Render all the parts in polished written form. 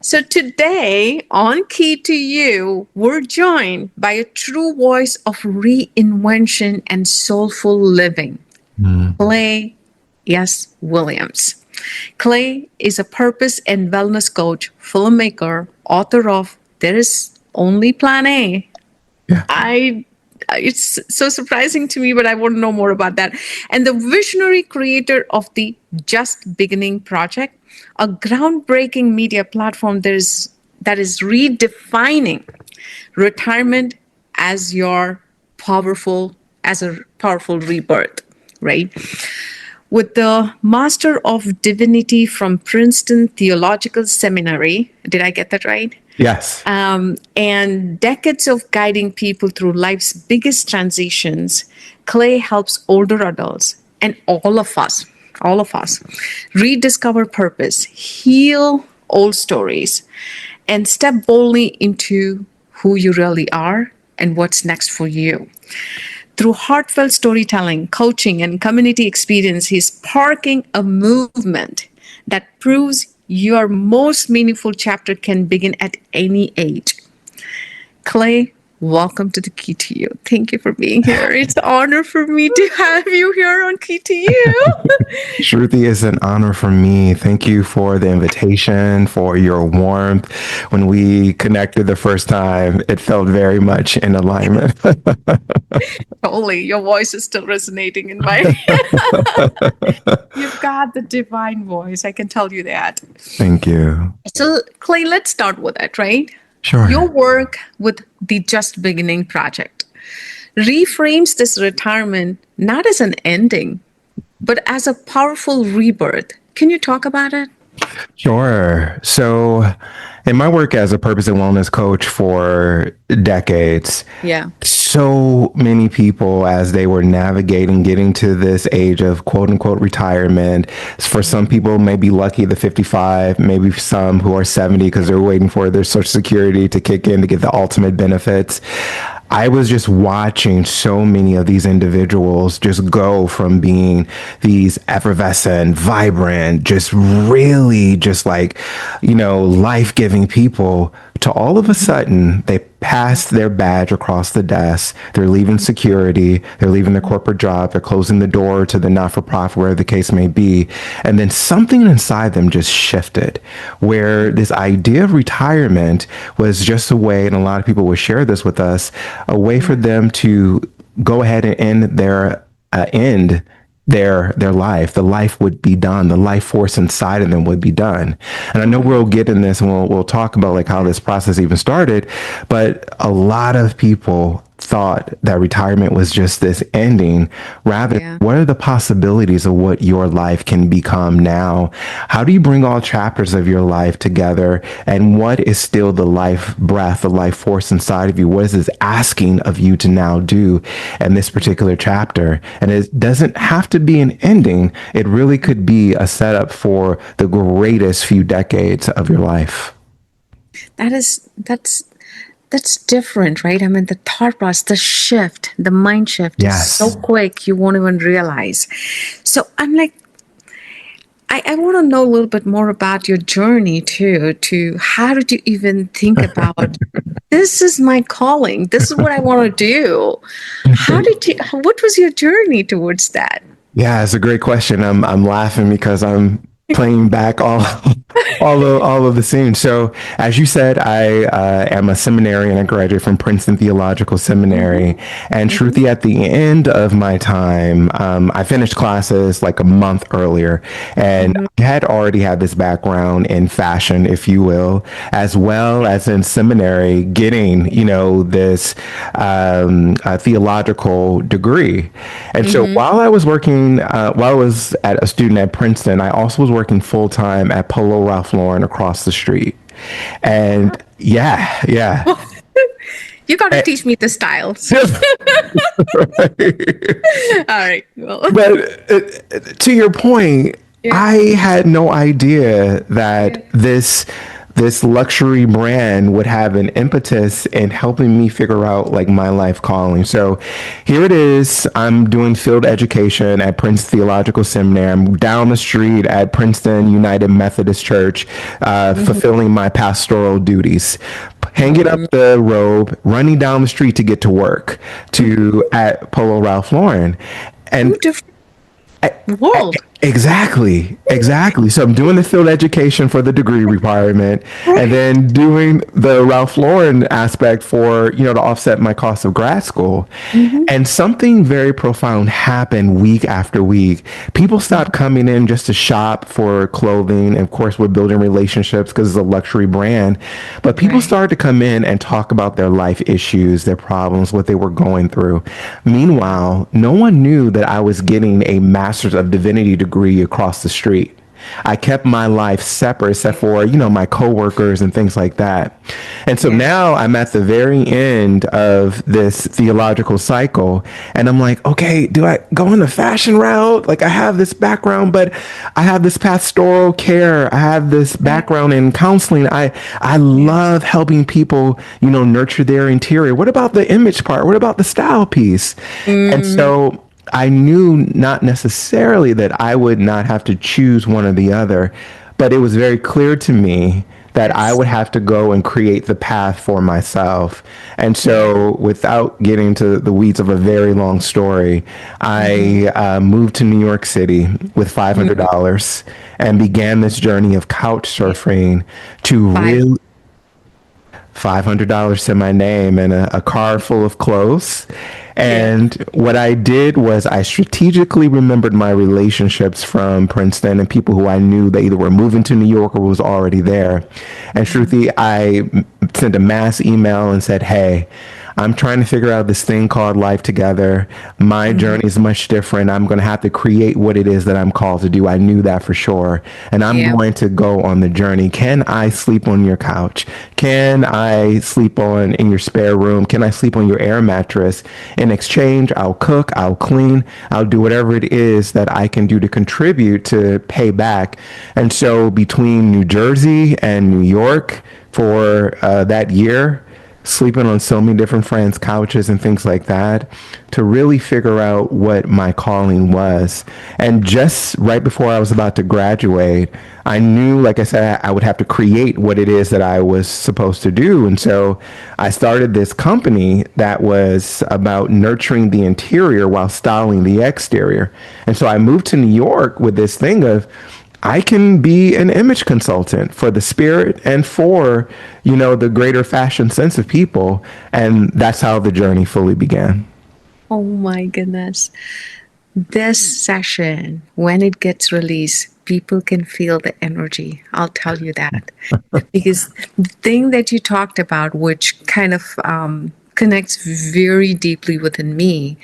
So today on Key2U, we're joined by a true voice of reinvention and soulful living, Klay S. Williams. Klay is a purpose and wellness coach, filmmaker, author of There Is Only Plan A. Yeah. It's so surprising to me, but I want to know more about that. And the visionary creator of the Just Beginning Project, a groundbreaking media platform that is redefining retirement as a powerful rebirth, right? With the Master of Divinity from Princeton Theological Seminary. Did I get that right? Yes. And decades of guiding people through life's biggest transitions, Klay helps older adults and all of us rediscover purpose, heal old stories, and step boldly into who you really are and what's next for you. Through heartfelt storytelling, coaching, and community experience, he's sparking a movement that proves your most meaningful chapter can begin at any age. Klay, welcome to the Key2U. Thank you for being here. It's an honor for me to have you here on Key2U. Shruthi, is an honor for me. Thank you for the invitation, for your warmth. When we connected the first time, it felt very much in alignment. Totally. Your voice is still resonating in my You've got the divine voice. I can tell you that. Thank you. So, Klay, let's start with it, right? Sure. Your work with the Just Beginning Project reframes this retirement not as an ending, but as a powerful rebirth. Can you talk about it? Sure. So in my work as a purpose and wellness coach for decades, so many people, as they were navigating getting to this age of quote unquote retirement, for some people may be lucky the 55, maybe some who are 70 because they're waiting for their Social Security to kick in to get the ultimate benefits. I was just watching so many of these individuals just go from being these effervescent, vibrant, just really just like, life-giving people to all of a sudden they passed their badge across the desk. They're leaving security. They're leaving their corporate job. They're closing the door to the not-for-profit, wherever the case may be. And then something inside them just shifted, where this idea of retirement was just a way, and a lot of people would share this with us, a way for them to go ahead and end their life. The life would be done. The life force inside of them would be done. And I know we'll get in this and we'll talk about like how this process even started, but a lot of people thought that retirement was just this ending. Rather, what are the possibilities of what your life can become now? How do you bring all chapters of your life together? And what is still the life breath, the life force inside of you? What is this asking of you to now do in this particular chapter? And it doesn't have to be an ending. It really could be a setup for the greatest few decades of your life. That's different, right? I mean, the thought process, the shift, the mind shift is so quick, you won't even realize. So I'm like, I want to know a little bit more about your journey too, to how did you even think about, this is my calling, this is what I want to do. What was your journey towards that? Yeah, it's a great question. I'm laughing because I'm playing back all of the scenes. So as you said, I am a seminarian. I graduated from Princeton Theological Seminary. And Shruthi, at the end of my time, I finished classes like a month earlier, and I had already had this background in fashion, if you will, as well as in seminary, getting, this theological degree. And so while I was working, while I was a student at Princeton, I also was working full time at Polo Ralph Lauren across the street. And yeah. You got to teach me the styles. All right. Well. But to your point, I had no idea that this this luxury brand would have an impetus in helping me figure out like my life calling. So here it is. I'm doing field education at Princeton Theological Seminary. I'm down the street at Princeton United Methodist Church, fulfilling my pastoral duties. Hanging up the robe, running down the street to get to work to at Polo Ralph Lauren. And world. Exactly. So I'm doing the field education for the degree requirement, and then doing the Ralph Lauren aspect for, to offset my cost of grad school. And something very profound happened week after week. People stopped coming in just to shop for clothing. And of course, we're building relationships because it's a luxury brand. But people started to come in and talk about their life issues, their problems, what they were going through. Meanwhile, no one knew that I was getting a Master of Divinity degree across the street. I kept my life separate except for, my coworkers and things like that. And so now I'm at the very end of this theological cycle, and I'm like, okay, do I go in the fashion route? Like, I have this background, but I have this pastoral care. I have this background in counseling. I love helping people, nurture their interior. What about the image part? What about the style piece? And so I knew not necessarily that I would not have to choose one or the other, but it was very clear to me that I would have to go and create the path for myself. And so, without getting into the weeds of a very long story, I moved to New York City with $500 and began this journey of couch surfing to really $500 to my name and a car full of clothes. And what I did was I strategically remembered my relationships from Princeton and people who I knew that either were moving to New York or was already there. And Shruthi, I sent a mass email and said, hey, I'm trying to figure out this thing called life together. My journey is much different. I'm going to have to create what it is that I'm called to do. I knew that for sure. And I'm going to go on the journey. Can I sleep on your couch? Can I sleep in your spare room? Can I sleep on your air mattress? In exchange, I'll cook, I'll clean, I'll do whatever it is that I can do to contribute to pay back. And so between New Jersey and New York for that year, sleeping on so many different friends' couches and things like that, to really figure out what my calling was. And just right before I was about to graduate, I knew, like I said, I would have to create what it is that I was supposed to do. And so I started this company that was about nurturing the interior while styling the exterior. And so I moved to New York with this thing of, I can be an image consultant for the spirit and for, the greater fashion sense of people. And that's how the journey fully began. Oh my goodness. This session, when it gets released, people can feel the energy. I'll tell you that. Because the thing that you talked about, which kind of connects very deeply within me,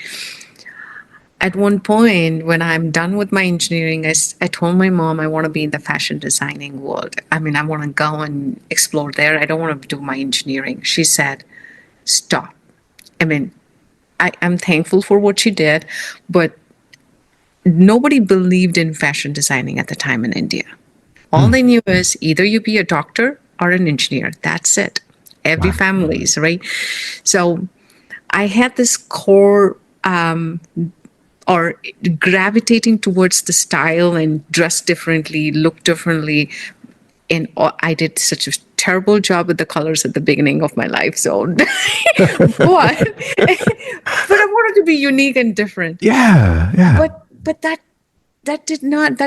at one point, when I'm done with my engineering, I told my mom I want to be in the fashion designing world. I want to go and explore there. I don't want to do my engineering. She said, stop. I'm thankful for what she did, but nobody believed in fashion designing at the time in India. All they knew is either you be a doctor or an engineer. That's it. Every family is, right? So I had this core or gravitating towards the style and dress differently, look differently. And I did such a terrible job with the colors at the beginning of my life. So, but I wanted to be unique and different. Yeah. But that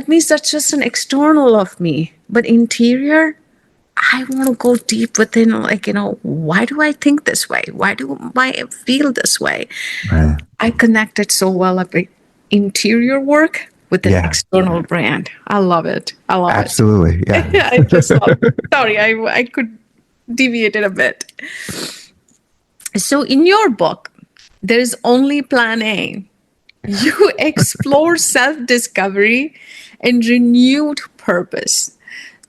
means that's just an external of me. But interior, I want to go deep within, why do I think this way? Why do I feel this way? Right. I connected so well with interior work with an external brand. I love it. Absolutely. Yeah. I just love it. Sorry, I could deviate it a bit. So in your book, there is only plan A. You explore self-discovery and renewed purpose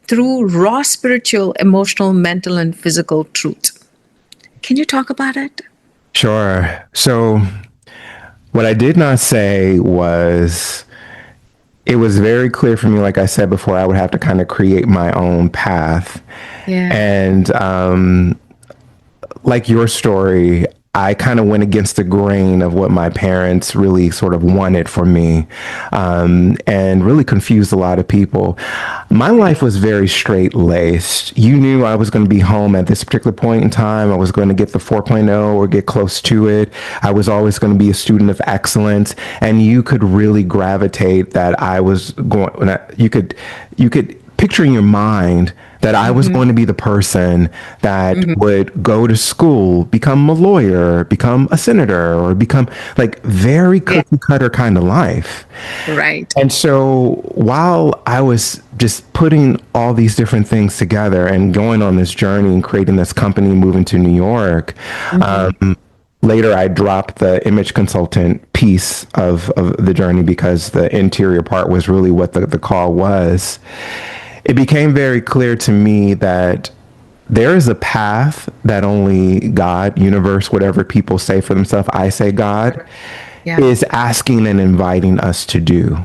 through raw spiritual, emotional, mental, and physical truth. Can you talk about it? Sure. So what I did not say was it was very clear for me, like I said before, I would have to kind of create my own path. Yeah. And like your story, I kind of went against the grain of what my parents really sort of wanted for me, and really confused a lot of people. My life was very straight laced. You knew I was going to be home at this particular point in time. I was going to get the 4.0 or get close to it. I was always going to be a student of excellence, and you could really gravitate that I was going. You could picture in your mind that I was going to be the person that would go to school, become a lawyer, become a senator, or become like very cookie cutter kind of life. Right. And so while I was just putting all these different things together and going on this journey and creating this company, moving to New York, later I dropped the image consultant piece of the journey because the interior part was really what the call was. It became very clear to me that there is a path that only God, universe, whatever people say for themselves, I say God, is asking and inviting us to do.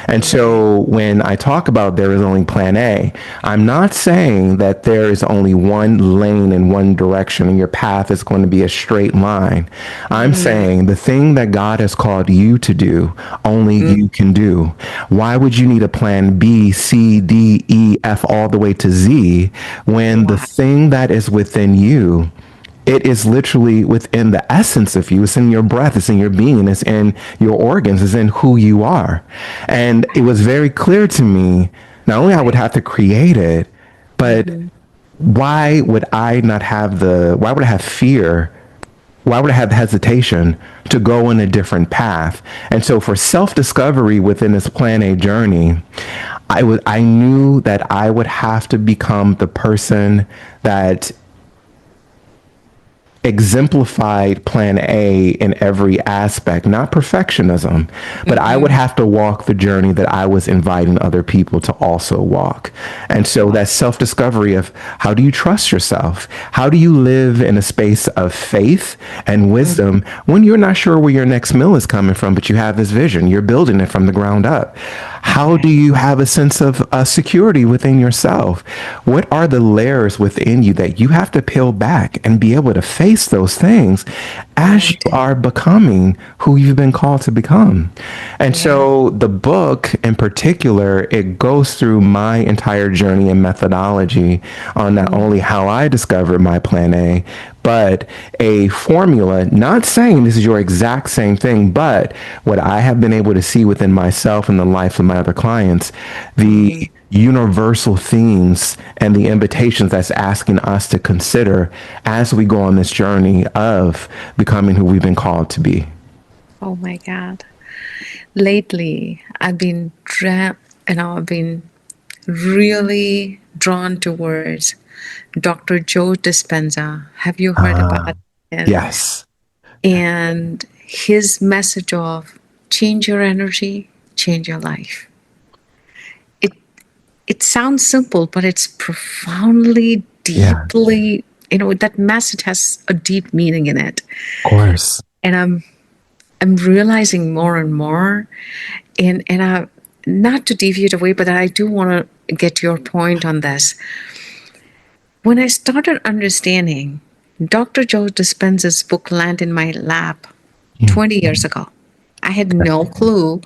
And so when I talk about there is only plan A, I'm not saying that there is only one lane in one direction and your path is going to be a straight line. I'm saying the thing that God has called you to do, only you can do. Why would you need a plan B, C, D, E, F, all the way to Z when the thing that is within you, it is literally within the essence of you. It's in your breath. It's in your being. It's in your organs. It's in who you are. And it was very clear to me, not only I would have to create it, but why would I not have why would I have fear? Why would I have hesitation to go in a different path? And so for self-discovery within this Plan A journey, I knew that I would have to become the person that exemplified plan A in every aspect, not perfectionism, but I would have to walk the journey that I was inviting other people to also walk. And so that self-discovery of how do you trust yourself? How do you live in a space of faith and wisdom when you're not sure where your next meal is coming from, but you have this vision, you're building it from the ground up? How do you have a sense of security within yourself? What are the layers within you that you have to peel back and be able to face those things as you are becoming who you've been called to become? And so the book in particular, it goes through my entire journey and methodology on not only how I discovered my plan A, but a formula, not saying this is your exact same thing, but what I have been able to see within myself and the life of my other clients, the universal themes and the invitations that's asking us to consider as we go on this journey of becoming who we've been called to be. Oh my God. Lately, I've been really drawn towards Dr. Joe Dispenza. Have you heard about him? Yes. And his message of change your energy, change your life. It sounds simple, but it's profoundly, deeply, that message has a deep meaning in it. Of course. And I'm realizing more and more, and not to deviate away, but I do want to get your point on this. When I started understanding, Dr. Joe Dispenza's book landed in my lap 20 years ago. I had no clue.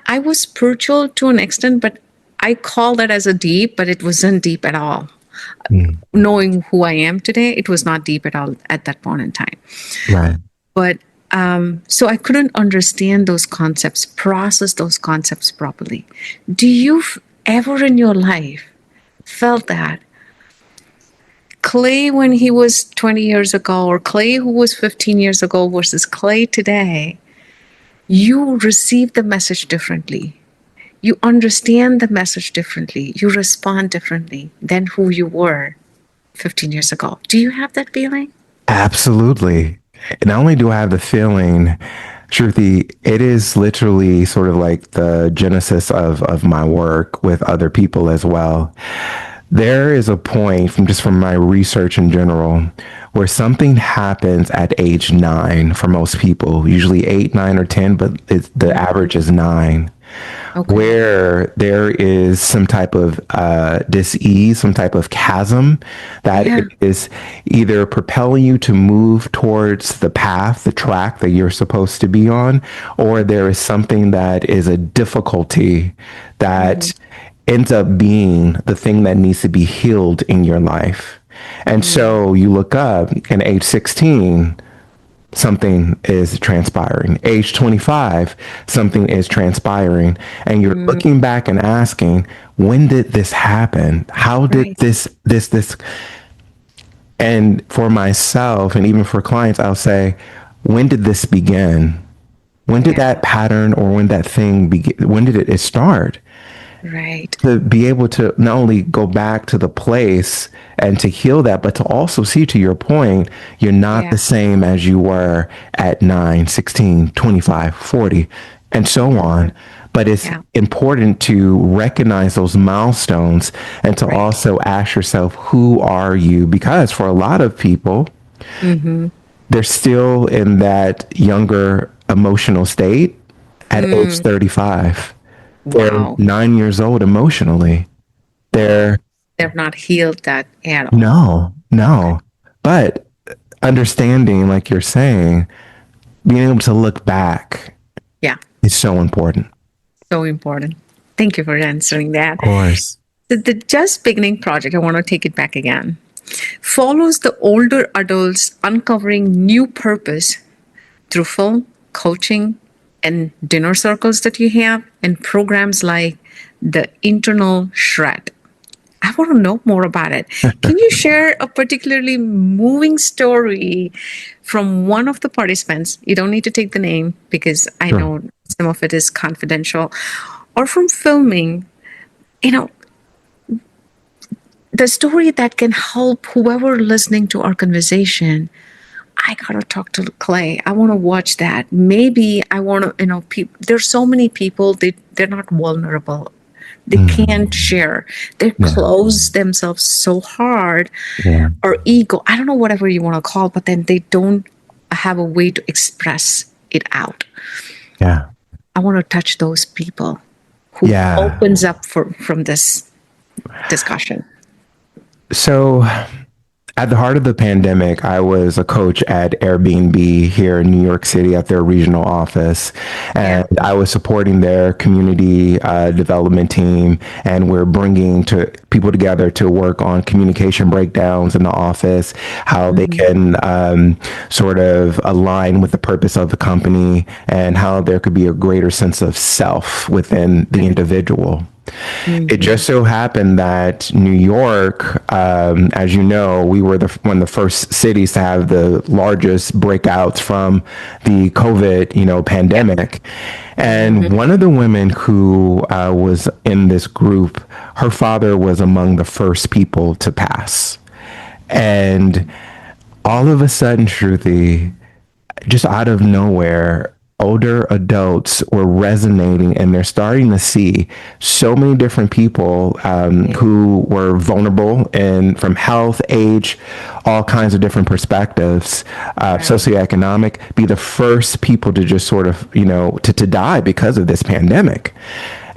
I was spiritual to an extent, but I call that as a deep, but it wasn't deep at all. Knowing who I am today, it was not deep at all at that point in time. Right. But so I couldn't understand those concepts, process those concepts properly. Do you ever in your life felt that Klay when he was 20 years ago, or Klay who was 15 years ago versus Klay today, you receive the message differently? You understand the message differently. You respond differently than who you were 15 years ago. Do you have that feeling? Absolutely. Not only do I have the feeling, Shruthi, it is literally sort of like the genesis of my work with other people as well. There is a point from my research in general where something happens at age 9 for most people, usually 8, 9, or 10, but the average is 9. Okay. where there is some type of dis-ease, some type of chasm that Yeah. is either propelling you to move towards the path, the track that you're supposed to be on, or there is something that is a difficulty Mm-hmm. that ends up being the thing that needs to be healed in your life. And Mm. so you look up and age 16, something is transpiring. Age 25, something is transpiring. And you're Mm. looking back and asking, when did this happen? How did Right. this? And for myself and even for clients, I'll say, when did this begin? When did Yeah. that pattern or when that thing begin? When did it start? Right. To be able to not only go back to the place and to heal that, but to also see, to your point, you're not Yeah. the same as you were at 9, 16, 25, 40, and so on. But it's Yeah. important to recognize those milestones and to Right. also ask yourself, who are you? Because for a lot of people, Mm-hmm. they're still in that younger emotional state at age Mm. 35. They're Wow. 9 years old emotionally. Wow. They're They've not healed that at all. no, Okay. no. But understanding, like you're saying, being able to look back Yeah. is so important. So important. Thank you for answering that. Of course. The Just Beginning project, I want to take it back again, follows the older adults uncovering new purpose through film, coaching, and dinner circles that you have, and programs like the internal shred. I want to know more about it. Can you share a particularly moving story from one of the participants? You don't need to take the name because I Sure. know some of it is confidential, or from filming, you know, the story that can help whoever listening to our conversation. I gotta talk to Klay. I want to watch that. Maybe I want to, there's so many people, they're not vulnerable. They can't Mhm. share. They Yeah. close themselves so hard, Yeah. or ego. I don't know, whatever you want to call, but then they don't have a way to express it out. Yeah. I want to touch those people who Yeah. opens up from this discussion. So at the heart of the pandemic, I was a coach at Airbnb here in New York City at their regional office, Yeah. and I was supporting their community development team, and we're bringing to people together to work on communication breakdowns in the office, how they Mhm. can sort of align with the purpose of the company, and how there could be a greater sense of self within the individual. It Mhm. just so happened that New York, as you know, we were one of the first cities to have the largest breakouts from the COVID, Yep. pandemic. And Mhm. one of the women who was in this group, her father was among the first people to pass. And all of a sudden, Shruti, just out of nowhere, older adults were resonating and they're starting to see so many different people who were vulnerable and from health, age, all kinds of different perspectives, Right. socioeconomic, be the first people to just sort of, to die because of this pandemic.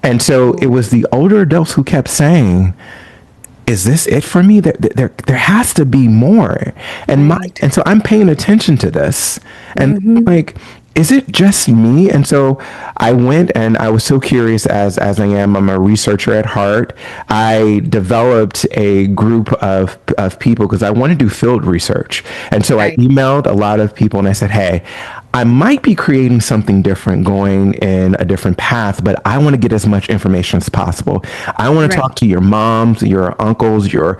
And so it was the older adults who kept saying, is this it for me? There has to be more. And Right. so I'm paying attention to this. And Mhm. like, is it just me? And so I went and I was so curious as I am. I'm a researcher at heart. I developed a group of people because I want to do field research. And so I Right. emailed a lot of people and I said, hey, I might be creating something different, going in a different path, but I want to get as much information as possible. I want to Right. talk to your moms, your uncles, your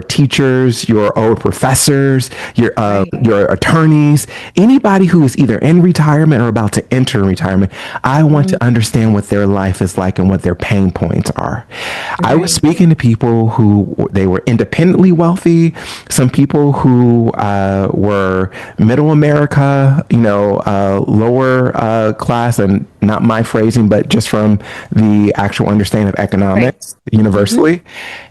teachers, your old professors, Right. your attorneys, anybody who is either in retirement or about to enter retirement. I want Mhm. to understand what their life is like and what their pain points are. I was Right. speaking to people who they were independently wealthy, some people who were middle America, lower class, and not my phrasing, but just from the actual understanding of Right. economics Mhm. universally.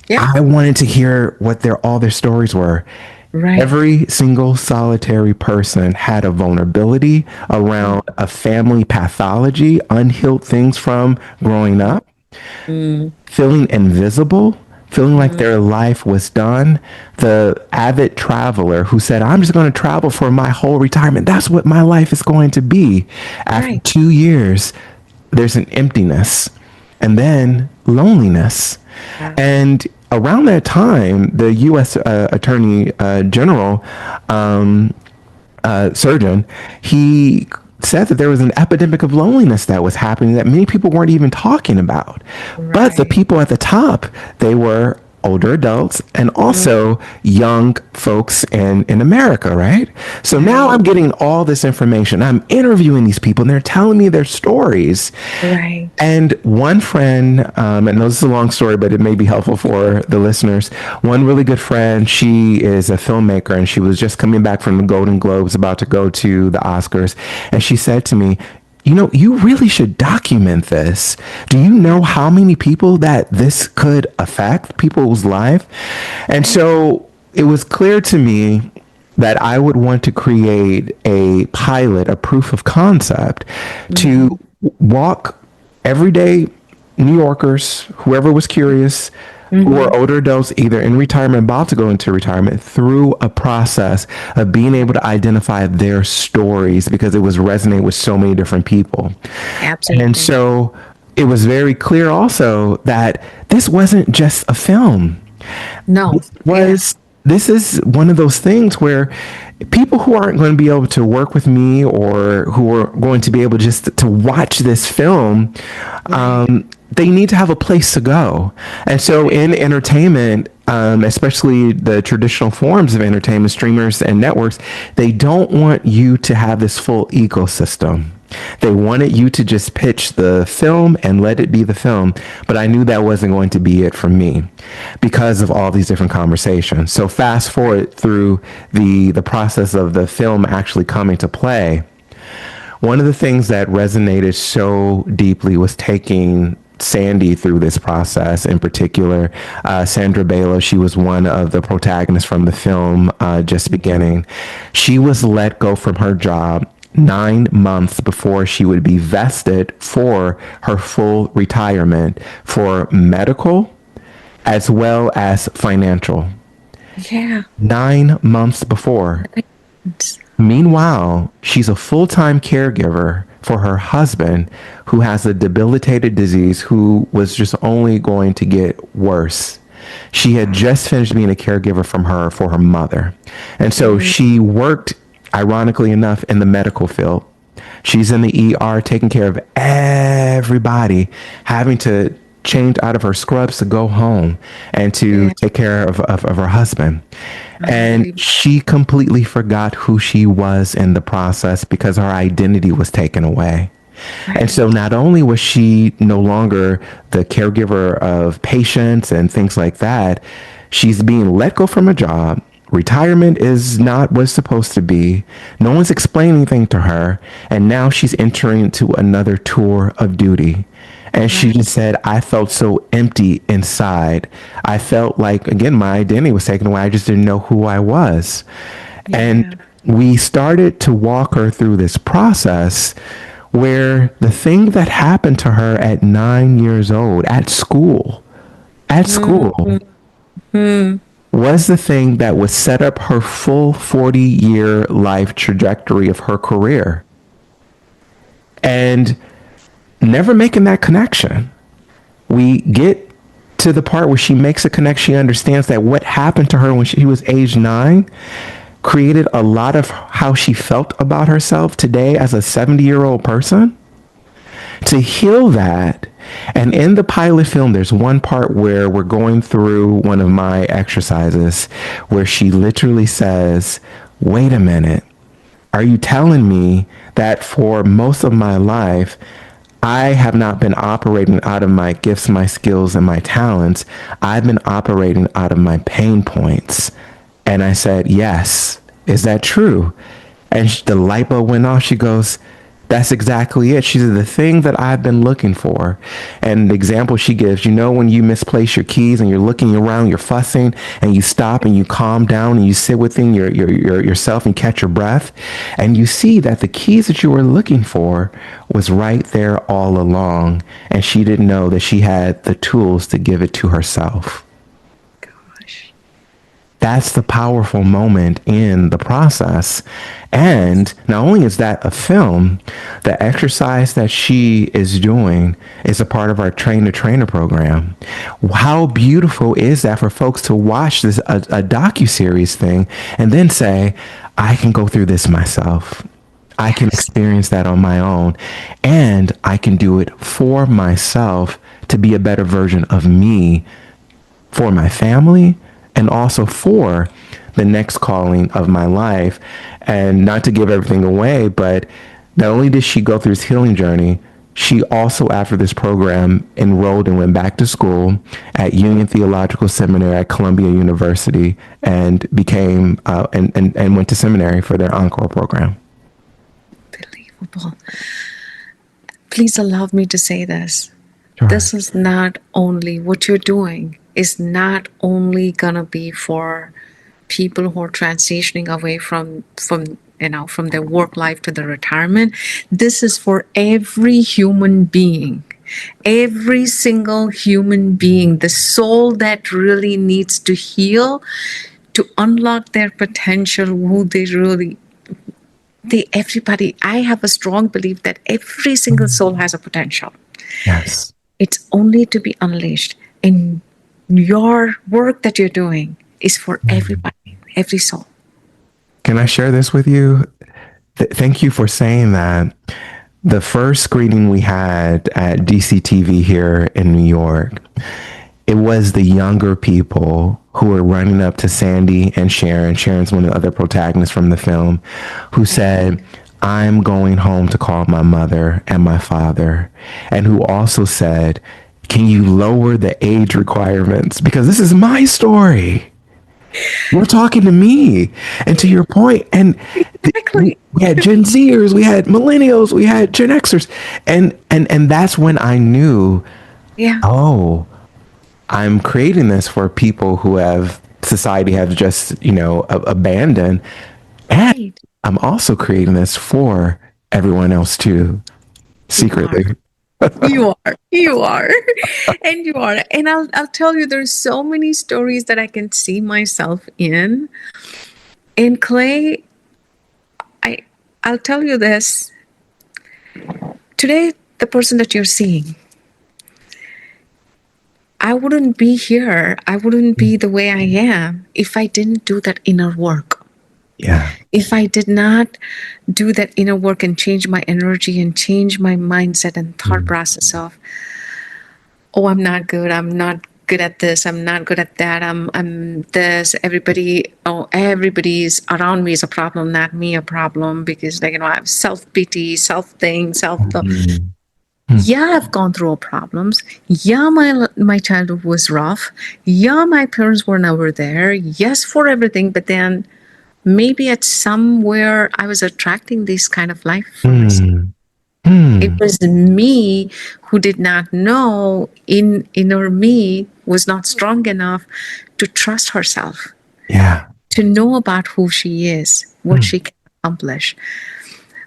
Yep. I wanted to hear what all their stories were. Right. Every single solitary person had a vulnerability around a family pathology, unhealed things from growing up, Mm, feeling invisible, feeling like their life was done. The avid traveler who said, I'm just going to travel for my whole retirement. That's what my life is going to be. After right. 2 years, there's an emptiness and then loneliness. Wow. And around that time, the U.S. Attorney General, surgeon, he said that there was an epidemic of loneliness that was happening that many people weren't even talking about. But the Right. people at the top, they were older adults and also young folks in America, right? So now Right. I'm getting all this information. I'm interviewing these people and they're telling me their stories. Right. And one friend, and this is a long story, but it may be helpful for the listeners. One really good friend, she is a filmmaker and she was just coming back from the Golden Globes, about to go to the Oscars. And she said to me, you know, you really should document this. Do you know how many people that this could affect people's life? And Right. so it was clear to me that I would want to create a pilot, a proof of concept to walk everyday New Yorkers, whoever was curious, who are older adults, either in retirement, about to go into retirement, through a process of being able to identify their stories because it was resonating with so many different people. And Absolutely. so it was very clear also that this wasn't just a film. No. Yeah. This is one of those things where people who aren't going to be able to work with me or who are going to be able just to watch this film, Right. they need to have a place to go. And so Right. in entertainment, especially the traditional forms of entertainment, streamers and networks, they don't want you to have this full ecosystem. They wanted you to just pitch the film and let it be the film. But I knew that wasn't going to be it for me because of all these different conversations. So fast forward through the process of the film actually coming to play. One of the things that resonated so deeply was taking Sandy through this process. In particular, Sandra Balo, she was one of the protagonists from the film just beginning. She was let go from her job 9 months before she would be vested for her full retirement for medical as well as financial. Yeah. 9 months before. Meanwhile, she's a full-time caregiver for her husband who has a debilitated disease who was just only going to get worse. She had just finished being a caregiver for her mother. And so she worked, ironically enough, in the medical field. She's in the ER taking care of everybody, having to change out of her scrubs to go home and to Yeah. take care of her husband. And Unbelievable. she completely forgot who she was in the process because her identity was taken away. And Right. so not only was she no longer the caregiver of patients and things like that, she's being let go from a job. Retirement is not what it's supposed to be. No one's explaining anything to her. And now she's entering into another tour of duty. And she Right. just said, I felt so empty inside. I felt like, again, my identity was taken away. I just didn't know who I was. Yeah. And we started to walk her through this process where the thing that happened to her at 9 years old at school was the thing that would set up her full 40-year life trajectory of her career. And never making that connection. We get to the part where she makes a connection. She understands that what happened to her when she was age 9 created a lot of how she felt about herself today as a 70-year-old person. To heal that, and in the pilot film, there's one part where we're going through one of my exercises where she literally says, wait a minute, are you telling me that for most of my life, I have not been operating out of my gifts, my skills, and my talents? I've been operating out of my pain points. And I said, yes. Is that true? And the light bulb went off. She goes, That's exactly it. She said, the thing that I've been looking for. And the example she gives, when you misplace your keys and you're looking around, you're fussing, and you stop and you calm down and you sit within yourself and catch your breath. And you see that the keys that you were looking for was right there all along. And she didn't know that she had the tools to give it to herself. That's the powerful moment in the process. And not only is that a film, the exercise that she is doing is a part of our Train the Trainer program. How beautiful is that for folks to watch this, a docuseries thing, and then say, I can go through this myself. I can experience that on my own, and I can do it for myself to be a better version of me for my family, and also for the next calling of my life. And not to give everything away, but not only did she go through this healing journey, she also, after this program, enrolled and went back to school at Union Theological Seminary at Columbia University, and became and went to seminary for their Encore program. Unbelievable. Please allow me to say this. Sure. This is not only what you're doing is not only gonna be for people who are transitioning away from their work life to the retirement. This is for every human being, every single human being, the soul that really needs to heal, to unlock their potential, who everybody. I have a strong belief that every single soul has a potential. Yes. It's only to be unleashed. And your work that you're doing is for everybody, every soul. Can I share this with you? Thank you for saying that. The first screening we had at DCTV here in New York, it was the younger people who were running up to Sandy and Sharon. Sharon's one of the other protagonists from the film, who said, I'm going home to call my mother and my father. And who also said, can you lower the age requirements? Because this is my story. You're talking to me. And to your point, and exactly. We had Gen Zers, we had millennials, we had Gen Xers. And that's when I knew, oh, I'm creating this for people who society has just, abandoned. And I'm also creating this for everyone else too, secretly. You are. And I'll tell you, there's so many stories that I can see myself in. And Klay, I'll tell you this. Today, the person that you're seeing, I wouldn't be here. I wouldn't be the way I am if I didn't do that inner work. Yeah. If I did not do that inner work and change my energy and change my mindset and thought process of, oh, I'm not good. I'm not good at this. I'm not good at that. I'm this. Everybody's around me is a problem, not me a problem, because I have self-pity, self-thing, self-love. Yeah, I've gone through problems. Yeah, my childhood was rough. Yeah, my parents were never there. Yes, for everything. But then maybe at somewhere I was attracting this kind of life for myself. It was me who did not know inner me was not strong enough to trust herself. Yeah. To know about who she is, what she can accomplish.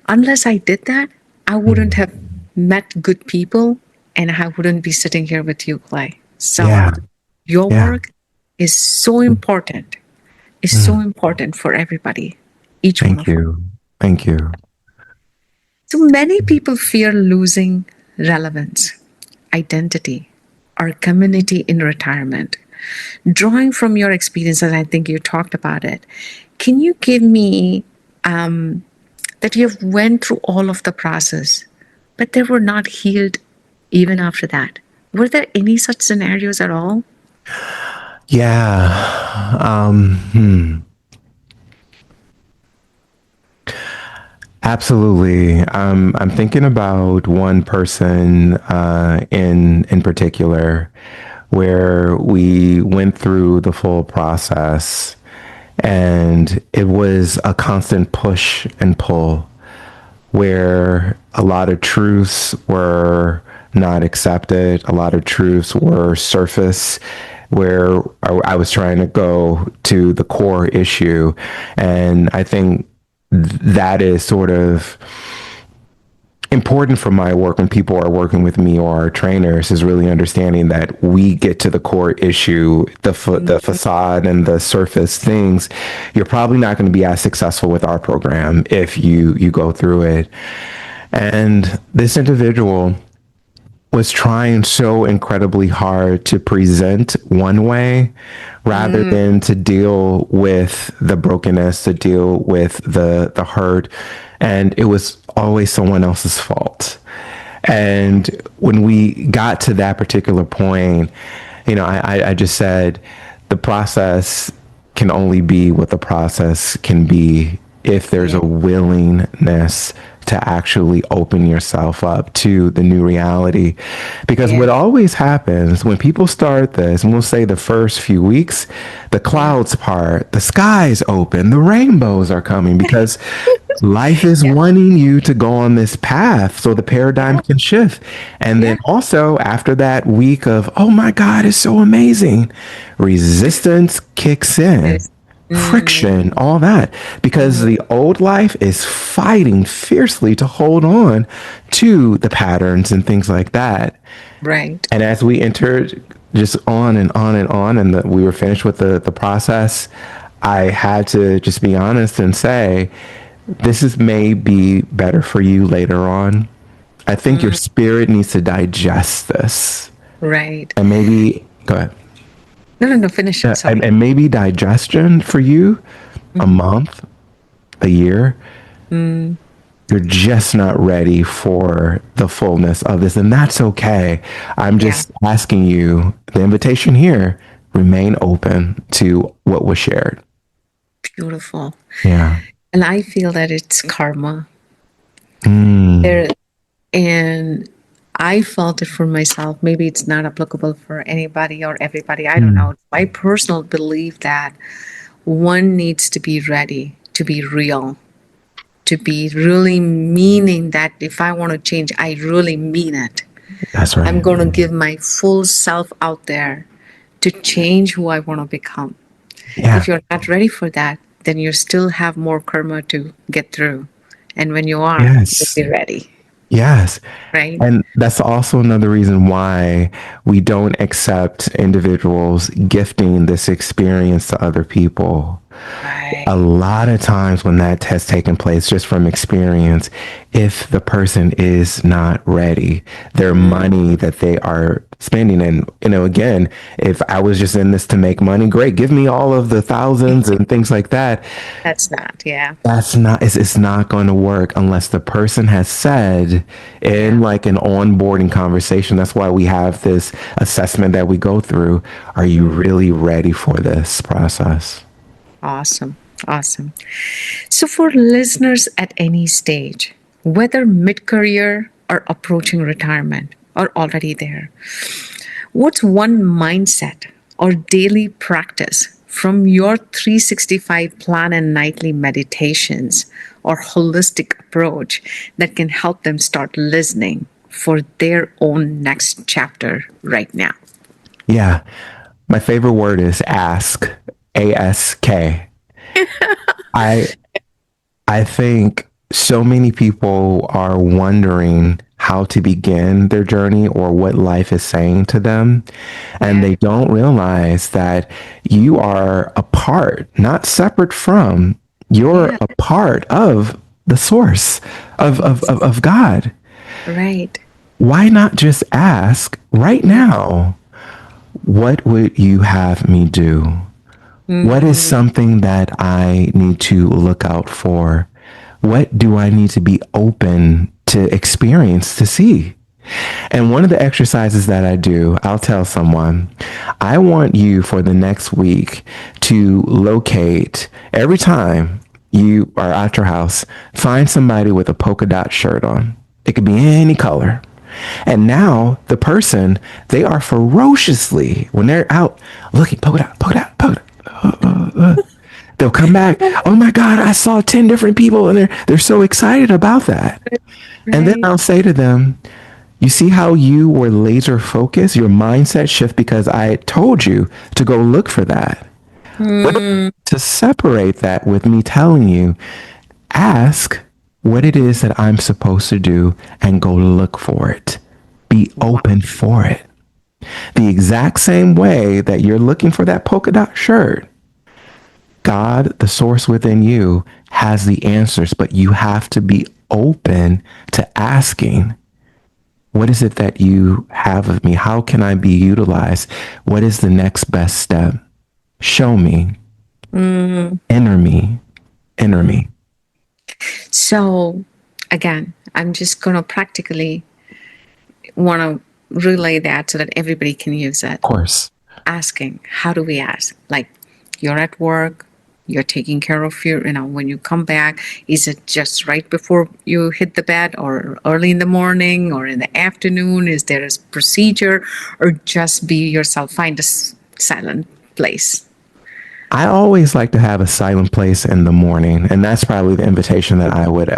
Unless I did that, I wouldn't have met good people, and I wouldn't be sitting here with you, Klay. So your work is so important. It's so important for everybody. Each one of us. Thank you. So many people fear losing relevance, identity, or community in retirement. Drawing from your experiences, I think you talked about it. Can you give me that you have went through all of the process, but they were not healed even after that? Were there any such scenarios at all? Yeah. Absolutely. I'm thinking about one person in particular where we went through the full process, and it was a constant push and pull where a lot of truths were not accepted, a lot of truths were surface, where I was trying to go to the core issue. And I think that is sort of important for my work when people are working with me or our trainers, is really understanding that we get to the core issue, the facade and the surface things. You're probably not going to be as successful with our program if you go through it. And this individual was trying so incredibly hard to present one way rather than to deal with the brokenness, to deal with the hurt. And it was always someone else's fault. And when we got to that particular point, I just said, the process can only be what the process can be if there's a willingness to actually open yourself up to the new reality. Because what always happens when people start this, and we'll say the first few weeks, the clouds part, the skies open, the rainbows are coming, because life is wanting you to go on this path so the paradigm can shift. And then also after that week of, oh my God, it's so amazing, resistance kicks in. Friction, all that, because the old life is fighting fiercely to hold on to the patterns and things like that. Right. And as we entered just on and on and on, and we were finished with the process, I had to just be honest and say, this is may be better for you later on. I think your spirit needs to digest this. Right. And maybe, go ahead. No, finish it. And maybe digestion for you, a month, a year, you're just not ready for the fullness of this. And that's okay. I'm just asking you, the invitation here, remain open to what was shared. Beautiful. Yeah. And I feel that it's karma. And I felt it for myself. Maybe it's not applicable for anybody or everybody. I don't know. It's my personal belief that one needs to be ready to be real, to be really meaning that if I want to change, I really mean it. That's right. I'm going to give my full self out there to change who I want to become. Yeah. If you're not ready for that, then you still have more karma to get through. And when you are, you'll be ready. Yes. Right. And that's also another reason why we don't accept individuals gifting this experience to other people. Right. A lot of times when that has taken place, just from experience, if the person is not ready, their money that they are spending, and again, if I was just in this to make money, great, give me all of the thousands and things like that. That's not, it's not going to work unless the person has said in like an onboarding conversation. That's why we have this assessment that we go through. Are you really ready for this process? Awesome. So for listeners at any stage, whether mid-career or approaching retirement or already there, what's one mindset or daily practice from your 365 plan and nightly meditations or holistic approach that can help them start listening for their own next chapter right now? Yeah. My favorite word is ask. ASK. I think so many people are wondering how to begin their journey or what life is saying to them. And they don't realize that you are a part, not separate from, you're a part of the source of God. Right. Why not just ask right now, what would you have me do? What is something that I need to look out for? What do I need to be open to experience, to see? And one of the exercises that I do, I'll tell someone, I want you for the next week to locate, every time you are at your house, find somebody with a polka dot shirt on. It could be any color. And now the person, they are ferociously, when they're out looking, polka dot, polka dot, polka dot. They'll come back. Oh my God, I saw 10 different people, and they're so excited about that. Right. And then I'll say to them, you see how you were laser focused, your mindset shift because I told you to go look for that. To separate that with me telling you, ask what it is that I'm supposed to do and go look for it. Be open for it. The exact same way that you're looking for that polka dot shirt, God, the source within you, has the answers, but you have to be open to asking, what is it that you have of me? How can I be utilized? What is the next best step? Show me. Enter me. Enter me. So, again, I'm just going to practically want to relay that so that everybody can use it. Of course. Asking, how do we ask? Like, you're at work, you're taking care of your, when you come back, is it just right before you hit the bed or early in the morning or in the afternoon? Is there a procedure, or just be yourself, find a silent place? I always like to have a silent place in the morning, and that's probably the invitation that I would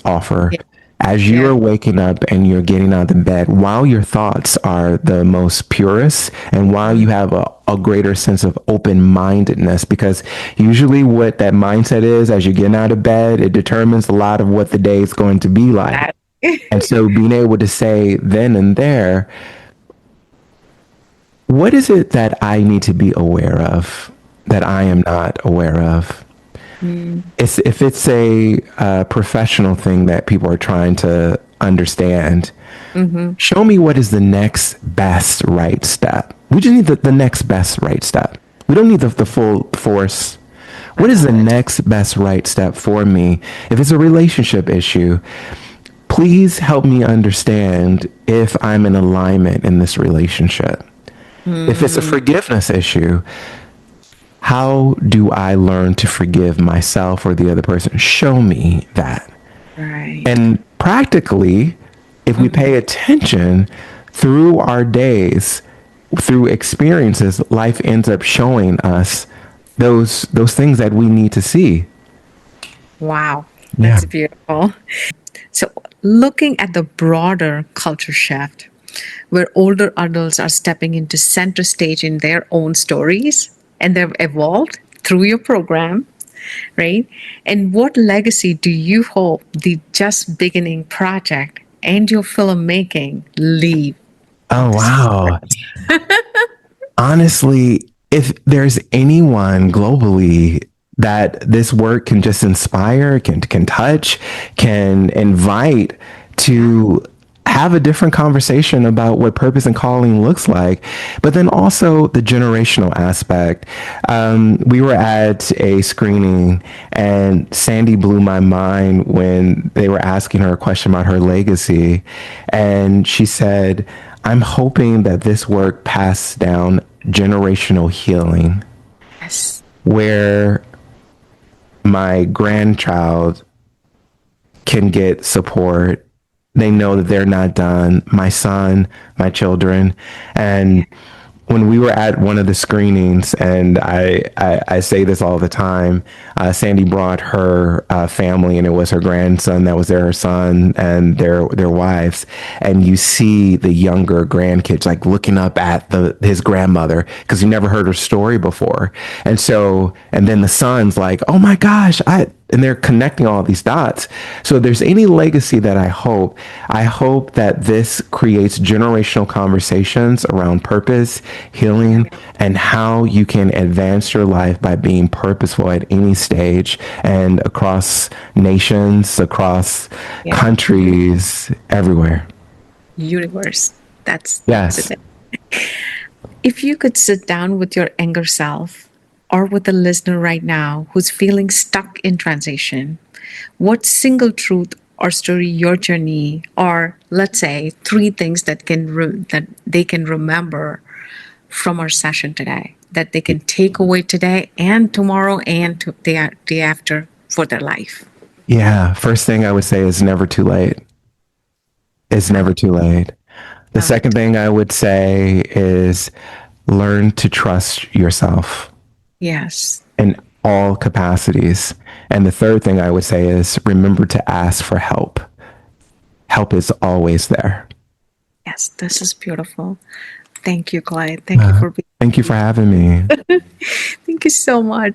offer. Yeah. As you are waking up and you're getting out of bed, while your thoughts are the most purest and while you have a greater sense of open-mindedness, because usually what that mindset is as you're getting out of bed, it determines a lot of what the day is going to be like. And so being able to say then and there, what is it that I need to be aware of that I am not aware of? If it's a professional thing that people are trying to understand, show me what is the next best right step. We just need the next best right step. We don't need the full force. What is the next best right step for me? If it's a relationship issue, please help me understand if I'm in alignment in this relationship. If it's a forgiveness issue, how do I learn to forgive myself or the other person? Show me that. Right. And practically, if we pay attention through our days, through experiences, life ends up showing us those things that we need to see. Wow. That's beautiful. So looking at the broader culture shift, where older adults are stepping into center stage in their own stories, and they've evolved through your program, right? And what legacy do you hope the just beginning project and your filmmaking leave? Oh, wow. Honestly, if there's anyone globally that this work can just inspire, can touch, can invite to have a different conversation about what purpose and calling looks like, but then also the generational aspect. We were at a screening and Sandy blew my mind when they were asking her a question about her legacy. And she said, I'm hoping that this work passes down generational healing. Yes. Where my grandchild can get support. They know that they're not done. My son, my children. And when we were at one of the screenings, and I say this all the time, Sandy brought her family, and it was her grandson that was there, her son, and their wives. And you see the younger grandkids like looking up at his grandmother because you never heard her story before. And then the son's like, oh my gosh, and they're connecting all these dots. So if there's any legacy that I hope that this creates generational conversations around purpose, healing, and how you can advance your life by being purposeful at any stage and across nations, across countries, everywhere. Universe. That's it. If you could sit down with your younger self or with a listener right now who's feeling stuck in transition, what single truth or story, your journey, or let's say 3 things that they can remember from our session today, that they can take away today and tomorrow and the day after for their life? Yeah. First thing I would say is never too late. It's never too late. The second thing I would say is learn to trust yourself. Yes. And all capacities. And the third thing I would say is remember to ask for help. Help is always there. Yes, this is beautiful. Thank you, Klay. Thank you for being Thank you for having me. Thank you so much.